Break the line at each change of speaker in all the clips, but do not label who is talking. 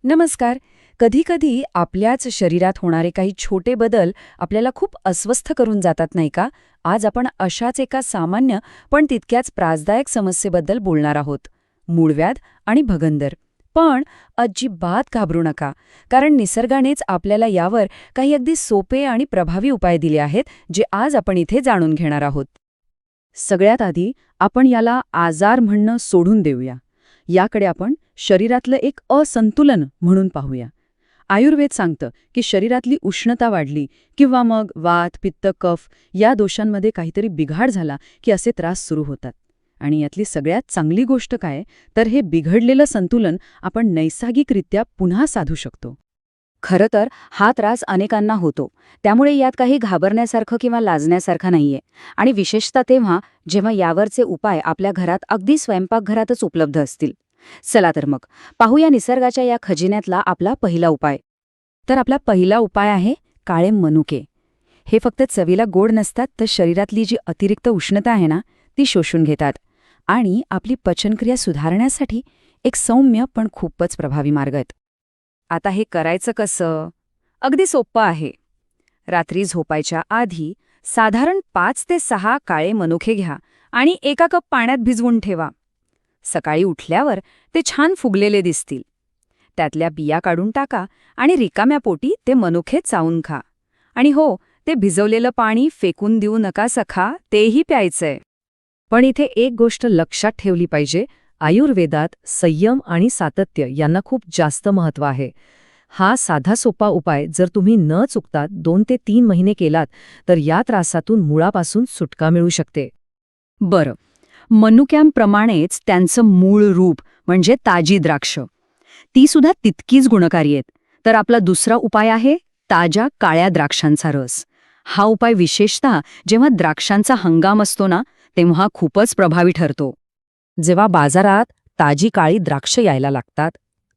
नमस्कार. कधीकधी आपल्याच शरीरात होणारे काही छोटे बदल आपल्याला खूप अस्वस्थ करून जातात नाही का? आज आपण अशाच एका सामान्य पण तितक्याच त्रासदायक समस्येबद्दल बोलणार आहोत. मूळव्याध आणि भगंदर. पण अजिबात घाबरू नका, कारण निसर्गानेच आपल्याला यावर काही अगदी सोपे आणि प्रभावी उपाय दिले आहेत, जे आज आपण इथे जाणून घेणार आहोत. सगळ्यात आधी आपण याला आजार म्हणणं सोडून देऊया. याकडे आपण शरीरातलं एक असंतुलन म्हणून पाहूया. आयुर्वेद सांगतं की शरीरातली उष्णता वाढली किंवा मग वात, पित्त, कफ या दोषांमध्ये काहीतरी बिघाड झाला की असे त्रास सुरू होतात. आणि यातली सगळ्यात चांगली गोष्ट काय तर हे बिघडलेलं संतुलन आपण नैसर्गिकरित्या पुन्हा साधू शकतो. खरं तर हा त्रास अनेकांना होतो, त्यामुळे यात काही घाबरण्यासारखं किंवा लाजण्यासारखं नाहीये. आणि विशेषतः तेव्हा जेव्हा यावरचे उपाय आपल्या घरात अगदी स्वयंपाकघरातच उपलब्ध असतील. चला तर मग पाहूया निसर्गाच्या या खजिन्यातला आपला पहिला उपाय. तर आपला पहिला उपाय आहे काळे मनुके. हे फक्त चवीला गोड नसतात, तर शरीरातली जी अतिरिक्त उष्णता आहे ना ती शोषून घेतात आणि आपली पचनक्रिया सुधारण्यासाठी एक सौम्य पण खूपच प्रभावी मार्ग आहेत. आता हे करायचं कसं? अगदी सोपं आहे. रात्री झोपायच्या आधी साधारण 5 ते 6 काळे मनुके घ्या आणि 1 कप पाण्यात भिजवून ठेवा. सकाळी उठल्यावर ते छान फुगलेले दिसतील. त्यातल्या बिया काढून टाका आणि रिकाम्या पोटी ते मनुके चावून खा. आणि हो, ते भिजवलेलं पाणी फेकून देऊ नका सखा, तेही प्यायचंय. पण इथे एक गोष्ट लक्षात ठेवली पाहिजे. आयुर्वेदात संयम आणि सातत्य यांना खूप जास्त महत्त्व आहे. हा साधा सोपा उपाय जर तुम्ही न चुकता 2 ते 3 महिने केलात तर या त्रासातून मुळापासून सुटका मिळू शकते. बरं, मनुक्यांप्रमाणेच त्यांचं मूळ रूप म्हणजे ताजी द्राक्ष, ती सुद्धा तितकीच गुणकारी आहेत. तर आपला दुसरा उपाय आहे ताज्या काळ्या द्राक्षांचा रस. हा उपाय विशेषतः जेव्हा द्राक्षांचा हंगाम असतो ना तेव्हा खूपच प्रभावी ठरतो. जेव्हा बाजारात ताजी काळी द्राक्ष यायला लागतात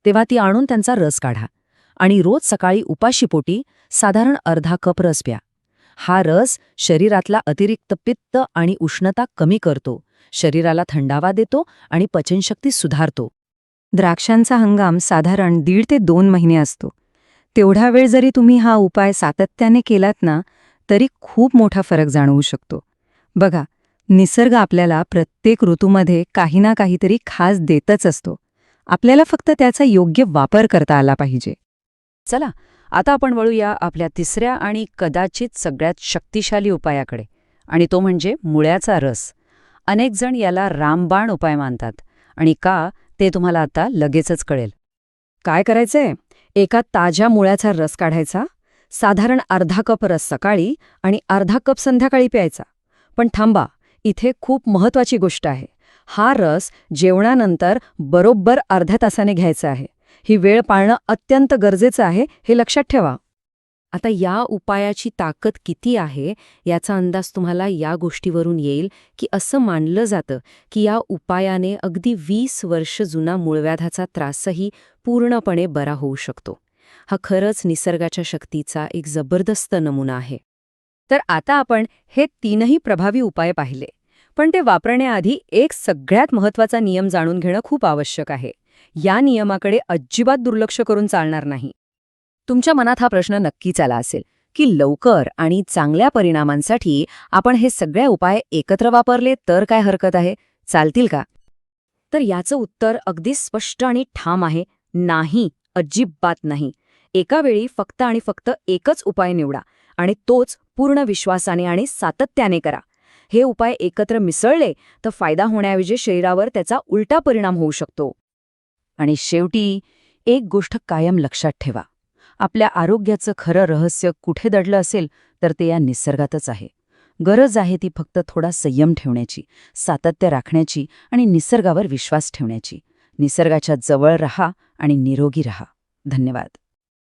तेव्हा ती आणून त्यांचा रस काढा आणि रोज सकाळी उपाशीपोटी साधारण अर्धा कप रस प्या. हा रस शरीरातला अतिरिक्त पित्त आणि उष्णता कमी करतो, शरीराला थंडावा देतो आणि पचनशक्ती सुधारतो. द्राक्षांचा हंगाम साधारण 1.5 ते 2 महिने असतो. तेवढा वेळ जरी तुम्ही हा उपाय सातत्याने केलात ना तरी खूप मोठा फरक जाणवू शकतो. बघा, निसर्ग आपल्याला प्रत्येक ऋतूमध्ये काही ना काहीतरी खास देतच असतो. आपल्याला फक्त त्याचा योग्य वापर करता आला पाहिजे. चला, आता आपण वळूया आपल्या तिसऱ्या आणि कदाचित सगळ्यात शक्तिशाली उपायाकडे, आणि तो म्हणजे मुळ्याचा रस. अनेक जण याला रामबाण उपाय मानतात, आणि का ते तुम्हाला आता लगेचच कळेल. काय करायचंय? एका ताज्या मुळ्याचा रस काढायचा. साधारण अर्धा कप रस सकाळी आणि अर्धा कप संध्याकाळी प्यायचा. पण थांबा, इथे खूप महत्वाची गोष्ट आहे. हा रस जेवणानंतर बरोबर अर्ध्या तासाने घ्यायचा आहे. ही वेळ पाळणं अत्यंत गरजेचं आहे, हे लक्षात ठेवा. आता या उपायाची ताकद किती आहे याचा अंदाज तुम्हाला या गोष्टीवरून येईल की असं मानलं जातं की या उपायाने अगदी 20 वर्ष जुना मूळव्याधाचा त्रासही पूर्णपणे बरा होऊ शकतो. हा खरंच निसर्गाच्या शक्तीचा एक जबरदस्त नमुना आहे. तर आता आपण हे 3ही प्रभावी उपाय पाहिले, पण ते वापरण्याआधी एक सगळ्यात महत्त्वाचा नियम जाणून घेणं खूप आवश्यक आहे. या नियमाकडे अजिबात दुर्लक्ष करून चालणार नाही. तुमच्या मनात हा प्रश्न नक्कीच आला असेल की लवकर आणि चांगल्या परिणामांसाठी आपण हे सगळे उपाय एकत्र वापरले तर काय हरकत आहे, चालतील का? तर याचं उत्तर अगदी स्पष्ट आणि ठाम आहे. नाही, अजिबात नाही. एका वेळी फक्त आणि फक्त एकच उपाय निवडा आणि तोच पूर्ण विश्वासाने आणि सातत्याने करा. हे उपाय एकत्र मिसळले तर फायदा होण्याऐवजी शरीरावर त्याचा उलटा परिणाम होऊ शकतो. आणि शेवटी एक गोष्ट कायम लक्षात ठेवा. आपल्या आरोग्याचं खरं रहस्य कुठे दडलं असेल तर ते या निसर्गातच आहे. गरज आहे ती फक्त थोडा संयम ठेवण्याची, सातत्य राखण्याची आणि निसर्गावर विश्वास ठेवण्याची. निसर्गाच्या जवळ रहा आणि निरोगी रहा. धन्यवाद.